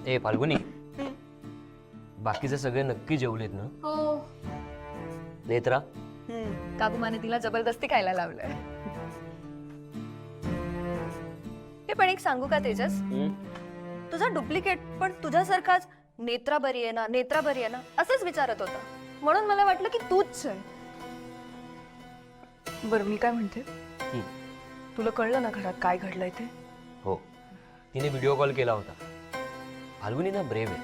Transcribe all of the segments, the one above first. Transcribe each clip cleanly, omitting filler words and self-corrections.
ए फाल्गुनी, बाकीचे सगळे नक्की जेवलेत ना? हो. नेत्रा? काकूमाने तिला जबरदस्ती खायला लावलंय. हे पण एक सांगू का तेजस, तुझा डुप्लिकेट पण तुझ्यासारखाच नेत्रा बरी आहे ना, नेत्रा बरी आहे ना असंच विचारत होता. म्हणून मला वाटलं की तूच आहे. बरं मी काय म्हणते, तुला कळलं ना घरात काय घडलंय ते? हो, तिने व्हिडिओ कॉल केला होता. फाल्गुनी ना ब्रेव आहे,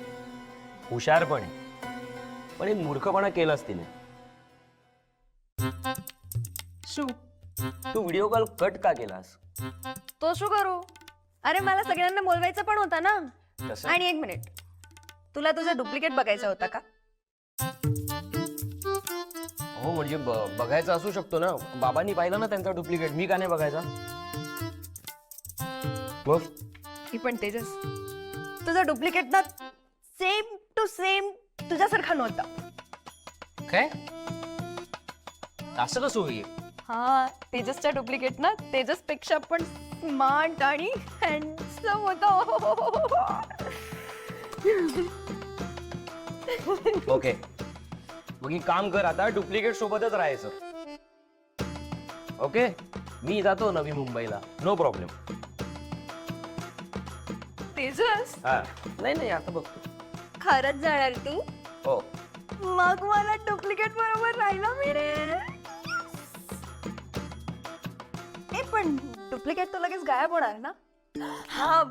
हुशार पण आहे, पण एक मूर्खपणा केलास तिने. शू तू व्हिडिओ कॉल कट का केलास? तो शू करू? अरे मला सगळ्यांना बोलवायचं पण होता ना. कसं? आणि एक मिनिट, तुला तुझा डुप्लिकेट बघायचा होता का? हो म्हणजे बघायचा असू शकतो ना. बाबांनी पाहिलं ना त्यांचा डुप्लिकेट, मी का नाही बघायचा? बघ. ही पण तेजस, तुझा डुप्लिकेट ना सेम टू सेम तुझ्यासारखा नव्हता. काय? असं कसं होईल? हा, तेजसचा डुप्लिकेट ना तेजस पेक्षा पण स्मार्ट आणि हँडसम होता. ओके, मग एक काम कर, आता डुप्लिकेट सोबतच राहायचं. ओके, मी जातो नवी मुंबईला, नो प्रॉब्लेम. तेजस, हा, नाही आता बघतो. खरंच जाणार तू? हो. मग मला डुप्लिकेट बरोबर राहिला मिळेल. ए पण डुप्लिकेट तो लगेच गायब होणार ना? हा,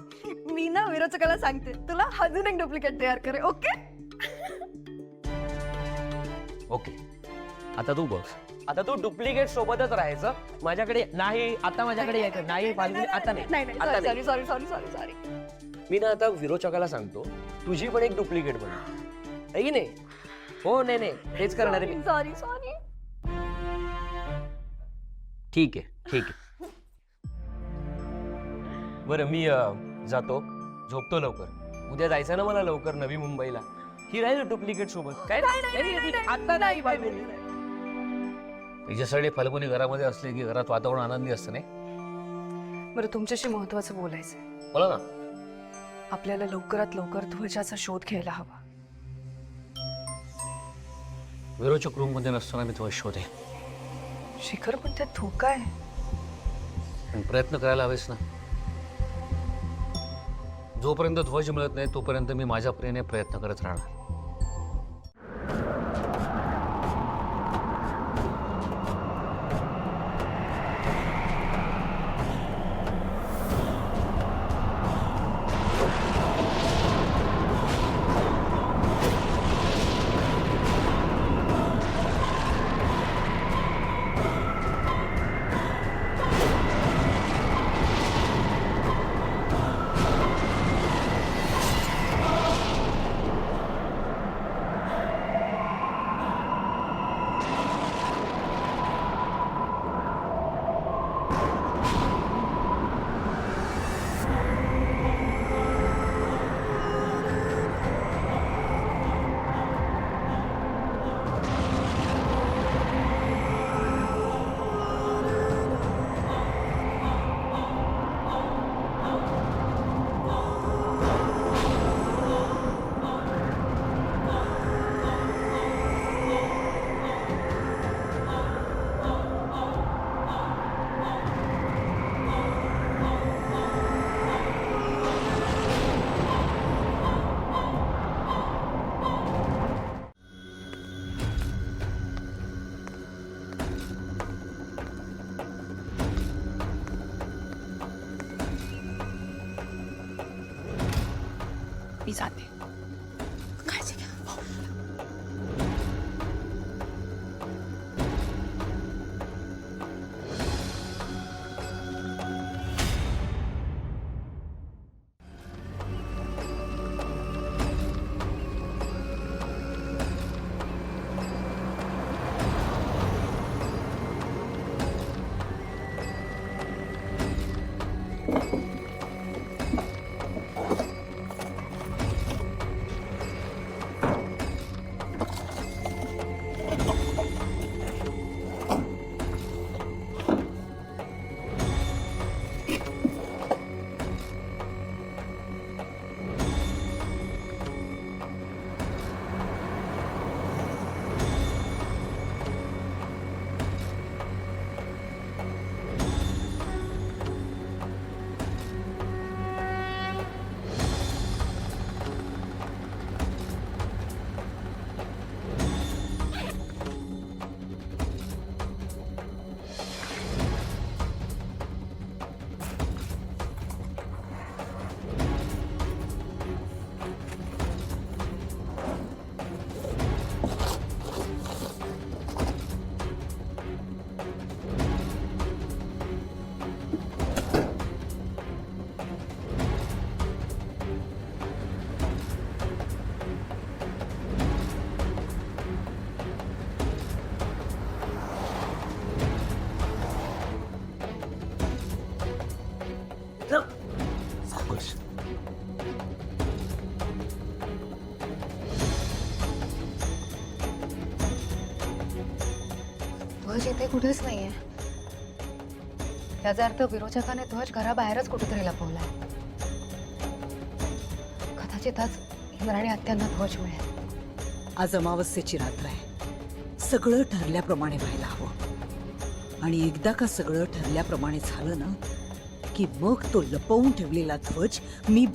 मी ना विरोचकाला सांगते, तुला अजून एक डुप्लिकेट तयार करे. ओके ओके, आता तू बघ, आता तू डुप्लिकेट सोबतच राहायचं. माझ्याकडे नाही, आता माझ्याकडे यायचं नाही. फाल्गुनी, आता नाही, आता नाही. सॉरी. मी ना आता विरोचकाला सांगतो, तुझी पण एक डुप्लिकेट बन, आहे की नाही? हो, नाही तेच करणार आहे मी. सॉरी. ठीक आहे. बरं, मी जातो, झोपतो लवकर. उद्या जायचं ना मला लवकर नवी मुंबईला. ही राहील डुप्लिकेट सोबत. काय आता नाही. तिच्यासाठी फाल्गुनी घरामध्ये असले की घरात वातावरण आनंदी असतं, नाही? बरं, तुमच्याशी महत्वाचं बोलायचंय. बोला ना. आपल्याला लवकरात लवकर ध्वजाचा शोध घ्यायला हवा. विरोचक रूम मध्ये नसताना मी तो शोध आहे. शिखर, पण त्यात धोका आहे. पण प्रयत्न करायला हवेच ना. जोपर्यंत ध्वज मिळत नाही तोपर्यंत मी माझ्या प्रेने प्रयत्न करत राहणार. मी जाते. काळजी घ्या. ते कुठेच नाहीये. त्याचा अर्थ विरोचकाने ध्वज घराबाहेरच कुठेतरी लपवलाय. कदाचित आज इंद्राणी हत्यांना ध्वज मिळेल. आज अमावस्येची रात्र आहे. सगळं ठरल्याप्रमाणे व्हायला हवं. आणि एकदा का सगळं ठरल्याप्रमाणे झालं ना की मग तो लपवून ठेवलेला ध्वज मी